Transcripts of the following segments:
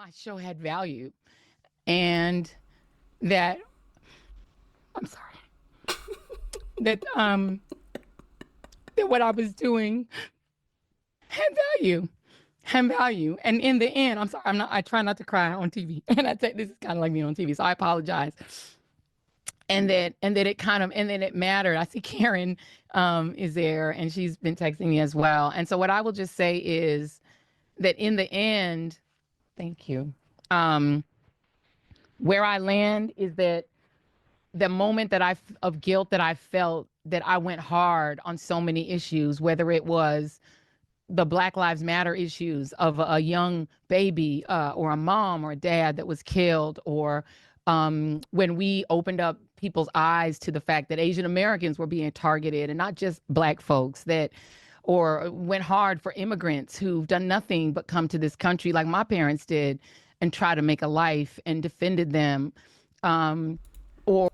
my show had value and that I'm sorry that that what I was doing had value. Had value. And in the end, I'm sorry, I try not to cry on TV. And I say this is kind of like being on TV, so I apologize. And that it mattered. I see Karen is there and she's been texting me as well. And so what I will just say is that in the end, thank you. Where I land is that the moment of guilt that I felt that I went hard on so many issues, whether it was the Black Lives Matter issues of a young baby or a mom or a dad that was killed, or when we opened up people's eyes to the fact that Asian Americans were being targeted and not just Black folks, that or went hard for immigrants who've done nothing but come to this country like my parents did and try to make a life and defended them. Or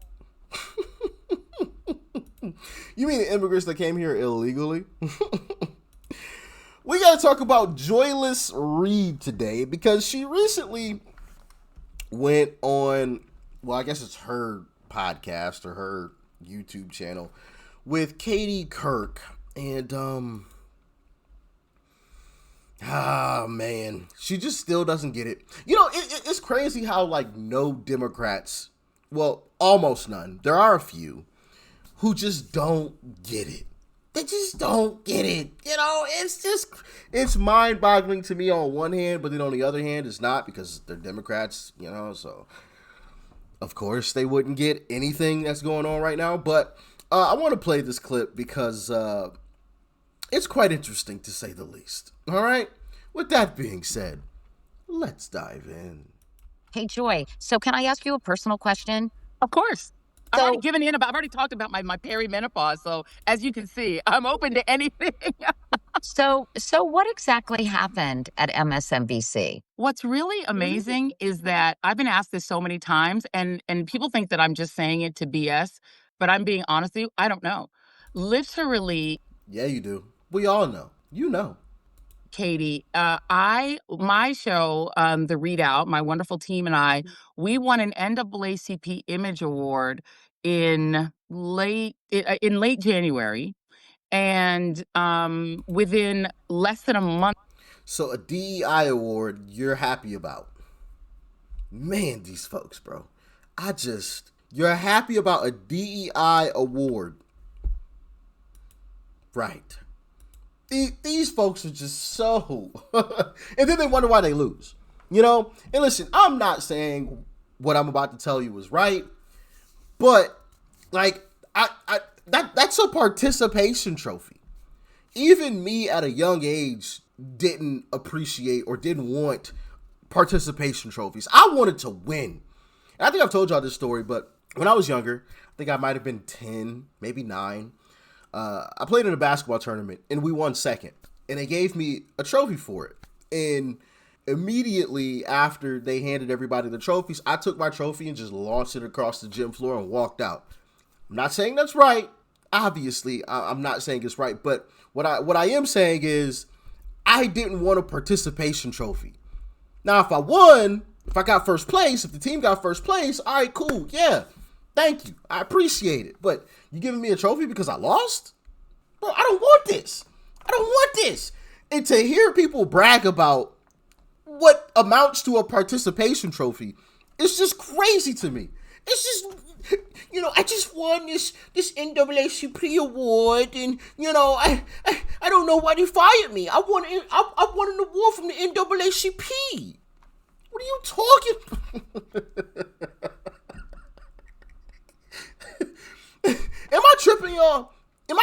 You mean the immigrants that came here illegally? We got to talk about Joyless Reid today because she recently went on, well, I guess it's her podcast or her YouTube channel with Katie Kirk. And, man, she just still doesn't get it. You know, it's crazy how, like, no Democrats, well, almost none, there are a few, who just don't get it. They just don't get it. You know, it's mind-boggling to me on one hand, but then on the other hand, it's not because they're Democrats, you know, so of course they wouldn't get anything that's going on right now. But I want to play this clip because it's quite interesting to say the least. All right? With that being said, let's dive in. Hey, Joy, so can I ask you a personal question? of course. I've So- already given in about, I've already talked about my perimenopause. So as you can see, I'm open to anything. So what exactly happened at MSNBC? What's really amazing is that I've been asked this so many times, and people think that I'm just saying it to BS, but I'm being honest with you, I don't know. Literally, Yeah, you do. We all know. You know. Katie, my show, The Readout, my wonderful team and I, we won an NAACP Image Award in late January, and within less than a month. So a DEI award you're happy about. Man, these folks, bro. You're happy about a DEI award. Right. These folks are just so... and then they wonder why they lose. You know? And listen, I'm not saying what I'm about to tell you is right, but, like, that's a participation trophy. Even me at a young age didn't appreciate or didn't want participation trophies. I wanted to win. And I think I've told y'all this story, but when I was younger, I think I might have been 10, maybe 9. I played in a basketball tournament and we won second. And they gave me a trophy for it. And immediately after they handed everybody the trophies, I took my trophy and just launched it across the gym floor and walked out. I'm not saying that's right. Obviously, I'm not saying it's right. But what I am saying is I didn't want a participation trophy. Now, if I won, if I got first place, if the team got first place, all right, cool. Yeah, thank you. I appreciate it. But you giving me a trophy because I lost? Bro, I don't want this. I don't want this. And to hear people brag about what amounts to a participation trophy, it's just crazy to me. It's just, you know, I just won this NAACP award, and you know, I don't know why they fired me. I won an award from the NAACP. What are you talking? Am I tripping, y'all? Am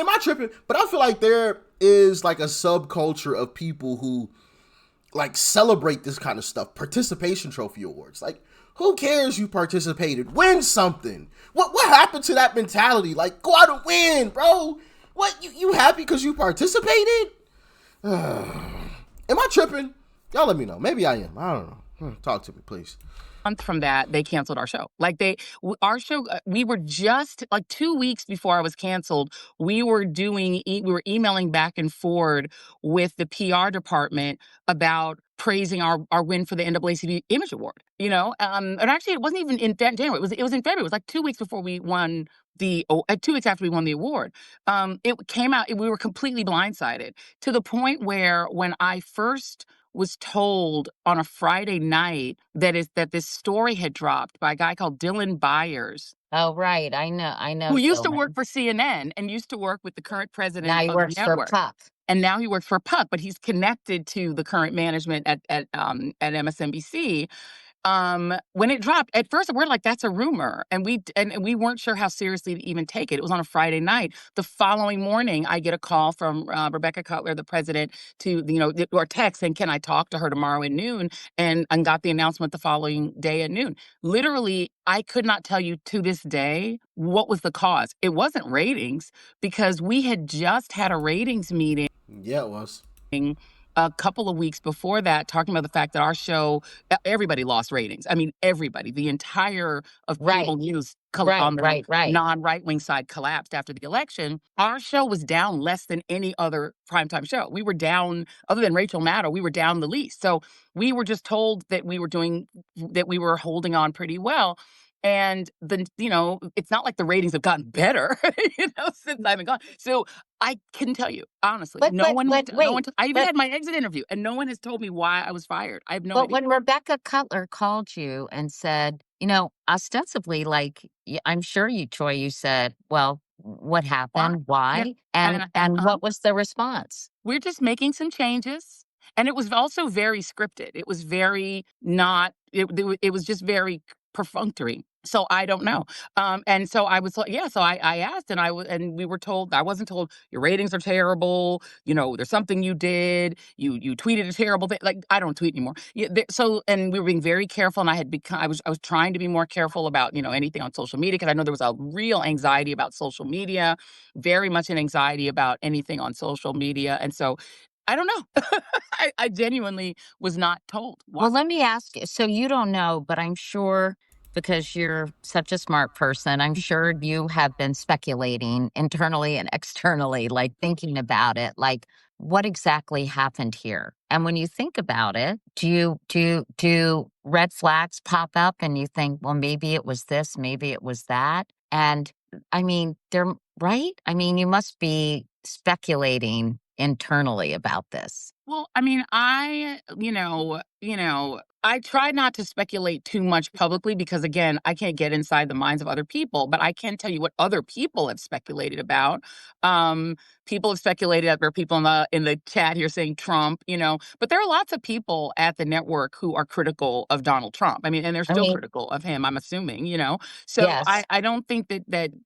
I tripping? But I feel like there is like a subculture of people who like celebrate this kind of stuff. Participation trophy awards. Like, who cares you participated? Win something. What happened to that mentality? Like, go out and win, bro. What, you happy because you participated? Am I tripping? Y'all let me know. Maybe I am. I don't know. Talk to me, please. Month from that, they canceled our show. Like our show, we were just like 2 weeks before I was canceled. We were emailing back and forward with the PR department about praising our win for the NAACP Image Award, and actually it wasn't even in January. It was in February. It was like 2 weeks before we won 2 weeks after we won the award. It came out. We were completely blindsided to the point where when I first was told on a Friday night that this story had dropped by a guy called Dylan Byers, Oh, right. I know who used to work Dylan. for CNN and used to work with the current Now president he of the works for network. Puck. And now he works for Puck, but he's connected to the current management at MSNBC. When it dropped, at first we're like, that's a rumor, and we weren't sure how seriously to even take it. It was on a Friday night. The following morning, I get a call from Rebecca Cutler, the president, or text saying, "Can I talk to her tomorrow at noon?" And got the announcement the following day at noon. Literally, I could not tell you to this day what was the cause. It wasn't ratings, because we had just had a ratings meeting Yeah, it was. a couple of weeks before that, talking about the fact that our show, everybody lost ratings. I mean, everybody, the entire of cable Right. news on the Right. non-right-wing side collapsed after the election. Our show was down less than any other primetime show. We were down, other than Rachel Maddow, we were down the least. So we were just told that we were holding on pretty well. And it's not like the ratings have gotten better, since I've been gone. So I can tell you honestly, But no one. wait, I even but had my exit interview, and no one has told me why I was fired. I have no but idea. when Rebecca Cutler called you and said, ostensibly, like, I'm sure you said, well, what Why? happened? Yeah, Why? And what was the response? we're just making some changes, and it was also very scripted. It was very not. It was just very perfunctory. So I don't know. And so I was like, yeah. So I asked, and we were told. I wasn't told your ratings are terrible. There's something you did. You tweeted a terrible thing. Like, I don't tweet anymore. Yeah. And we were being very careful. And I was trying to be more careful about anything on social media, because I know there was a real anxiety about social media, very much an anxiety about anything on social media. And so I don't know. I genuinely was not told why. Well, let me ask you. So you don't know, but I'm sure, because you're such a smart person, I'm sure you have been speculating internally and externally, like thinking about it, like what exactly happened here. And when you think about it, do red flags pop up and you think, well, maybe it was this, maybe it was that? And I mean, they're right. I mean, you must be speculating internally about this. Well, I mean, I try not to speculate too much publicly, because again, I can't get inside the minds of other people, but I can tell you what other people have speculated about. People have speculated. There are people in the chat here saying Trump, but there are lots of people at the network who are critical of Donald Trump. I mean, and they're I still mean, critical of him, I'm assuming, So yes. I don't think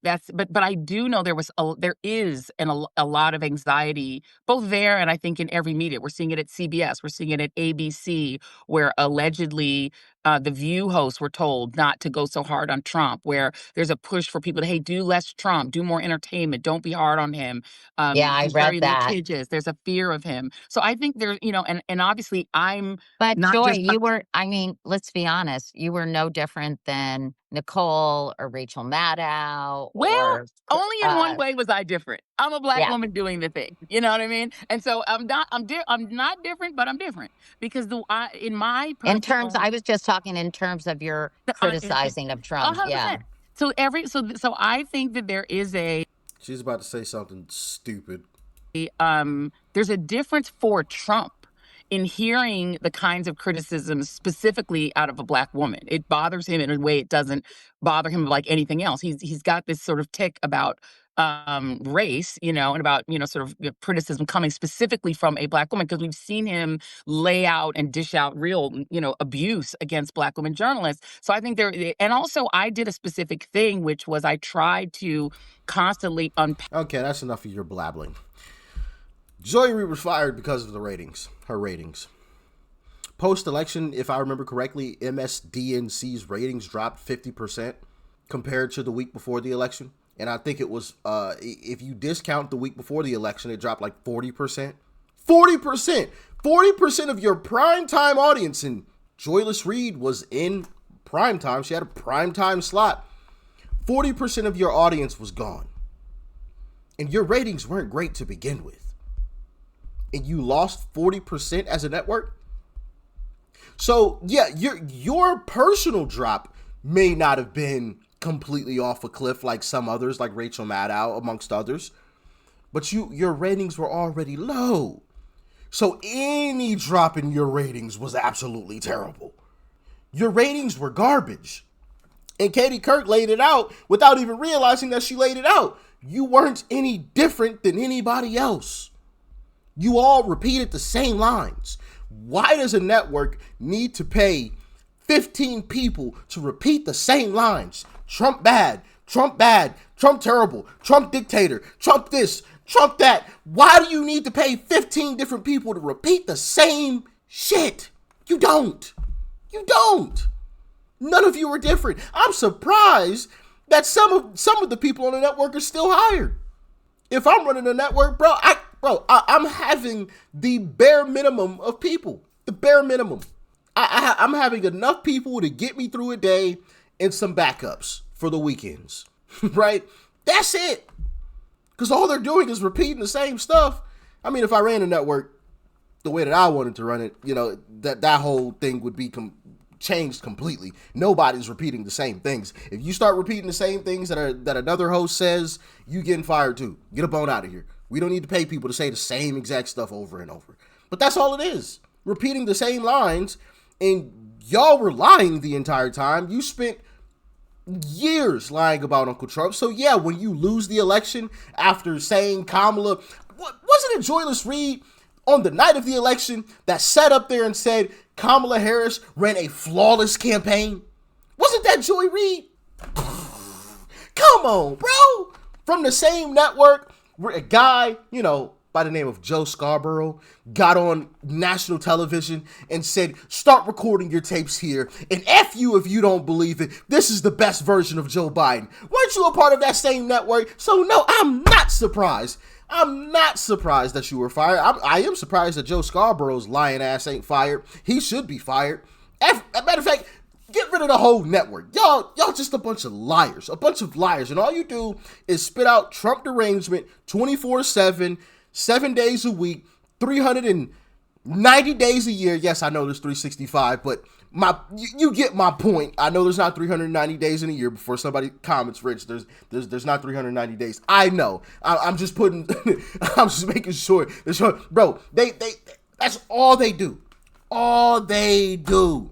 that's, but I do know there is a lot of anxiety both there, and I think in every media. We're seeing it at CBS, we're seeing it at ABC, where allegedly the View hosts were told not to go so hard on Trump, where there's a push for people to, hey, do less Trump, do more entertainment, don't be hard on him. Yeah, I He's read very that. litigious. There's a fear of him. So I think there's, and obviously I'm But not Joy, just I mean, let's be honest, you were no different than Nicole or Rachel Maddow well, or, only in one way was I different. I'm a Black yeah, woman doing the thing. You know what I mean? And so I'm not different, but I'm different, because in my personal, I was just talking in terms of your criticizing of Trump. Yeah. 100%. So I think that there is She's about to say something stupid. there's a difference for Trump in hearing the kinds of criticisms specifically out of a Black woman. It bothers him in a way it doesn't bother him like anything else. He's got this sort of tick about race, and about sort of criticism coming specifically from a Black woman, because we've seen him lay out and dish out real abuse against Black women journalists. So I think and also I did a specific thing, which was I tried to constantly unpack. Okay, that's enough of your blabbling. Joy Reid was fired because of the ratings. Her ratings. Post-election, if I remember correctly, MSDNC's ratings dropped 50% compared to the week before the election. And I think it was, if you discount the week before the election, it dropped like 40%. 40%! 40% of your primetime audience, and Joyless Reid was in primetime. She had a primetime slot. 40% of your audience was gone. And your ratings weren't great to begin with. And you lost 40% as a network? So yeah, your personal drop may not have been completely off a cliff like some others, like Rachel Maddow, amongst others, but your ratings were already low. So any drop in your ratings was absolutely terrible. Your ratings were garbage. And Katie Couric laid it out without even realizing that she laid it out. You weren't any different than anybody else. You all repeated the same lines. Why does a network need to pay 15 people to repeat the same lines? Trump bad, Trump bad, Trump terrible, Trump dictator, Trump this, Trump that. Why do you need to pay 15 different people to repeat the same shit? You don't. You don't. None of you are different. I'm surprised that some of the people on the network are still hired. If I'm running a network, I'm having the bare minimum of people. The bare minimum. I'm having enough people to get me through a day and some backups for the weekends, right? That's it. Because all they're doing is repeating the same stuff. I mean, if I ran a network the way that I wanted to run it, that whole thing would be changed completely. Nobody's repeating the same things. If you start repeating the same things that another host says, you getting fired too. Get up on out of here. We don't need to pay people to say the same exact stuff over and over. But that's all it is. Repeating the same lines, and y'all were lying the entire time. You spent years lying about Uncle Trump. So yeah, when you lose the election after saying Kamala, wasn't it Joyless Reid on the night of the election that sat up there and said Kamala Harris ran a flawless campaign? Wasn't that Joy Reid? Come on, bro. From the same network, where a guy, by the name of Joe Scarborough got on national television and said, start recording your tapes here, and F you if you don't believe it. This is the best version of Joe Biden. Weren't you a part of that same network? So no, I'm not surprised. I'm not surprised that you were fired. I am surprised that Joe Scarborough's lying ass ain't fired. He should be fired. As a matter of fact, get rid of the whole network. Y'all just a bunch of liars. And all you do is spit out Trump derangement 24/7, 7 days a week, 390 days a year. Yes, I know there's 365, but you get my point. I know there's not 390 days in a year. Before somebody comments, Rich, there's not 390 days. I know. I'm just putting. I'm just making sure. Bro, they that's all they do. All they do.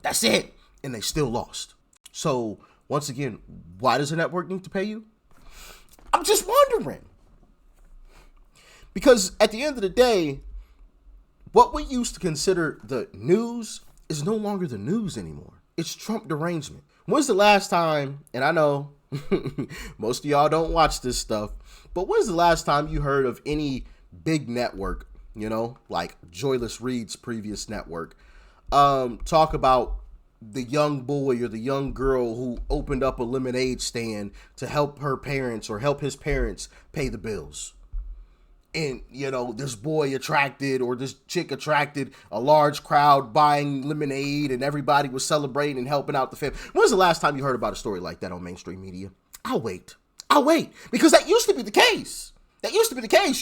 That's it. And they still lost. So once again, why does a network need to pay you? I'm just wondering. Because at the end of the day, what we used to consider the news is no longer the news anymore. It's Trump derangement. When's the last time, and I know most of y'all don't watch this stuff, but when's the last time you heard of any big network, like Joyless Reid's previous network, talk about the young boy or the young girl who opened up a lemonade stand to help her parents or help his parents pay the bills? And, this boy attracted or this chick attracted a large crowd buying lemonade and everybody was celebrating and helping out the family. When was the last time you heard about a story like that on mainstream media? I'll wait. Because that used to be the case. You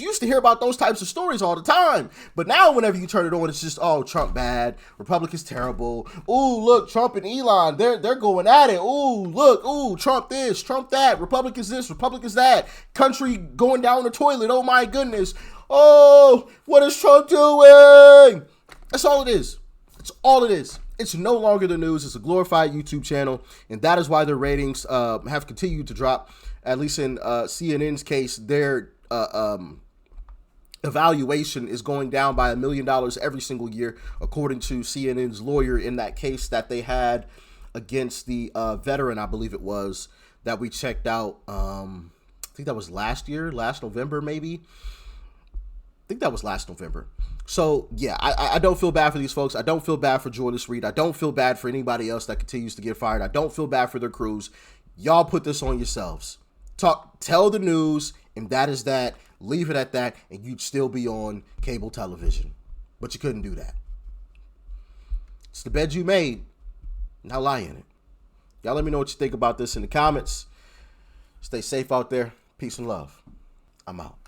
used to hear about those types of stories all the time. But now whenever you turn it on, it's just, oh, Trump bad. Republicans terrible. Ooh, look, Trump and Elon, they're going at it. Ooh, look, ooh, Trump this, Trump that. Republicans this, Republicans that. Country going down the toilet. Oh, my goodness. Oh, what is Trump doing? That's all it is. That's all it is. It's no longer the news. It's a glorified YouTube channel. And that is why their ratings have continued to drop. At least in CNN's case, their evaluation is going down by $1 million every single year, according to CNN's lawyer in that case that they had against the veteran, I believe it was, that we checked out. I think that was last November, maybe. I think that was last November. So, yeah, I don't feel bad for these folks. I don't feel bad for Joyless Reid. I don't feel bad for anybody else that continues to get fired. I don't feel bad for their crews. Y'all put this on yourselves. Tell the news, and that is that. Leave it at that, and you'd still be on cable television. But you couldn't do that. It's the bed you made. Now lie in it. Y'all let me know what you think about this in the comments. Stay safe out there. Peace and love. I'm out.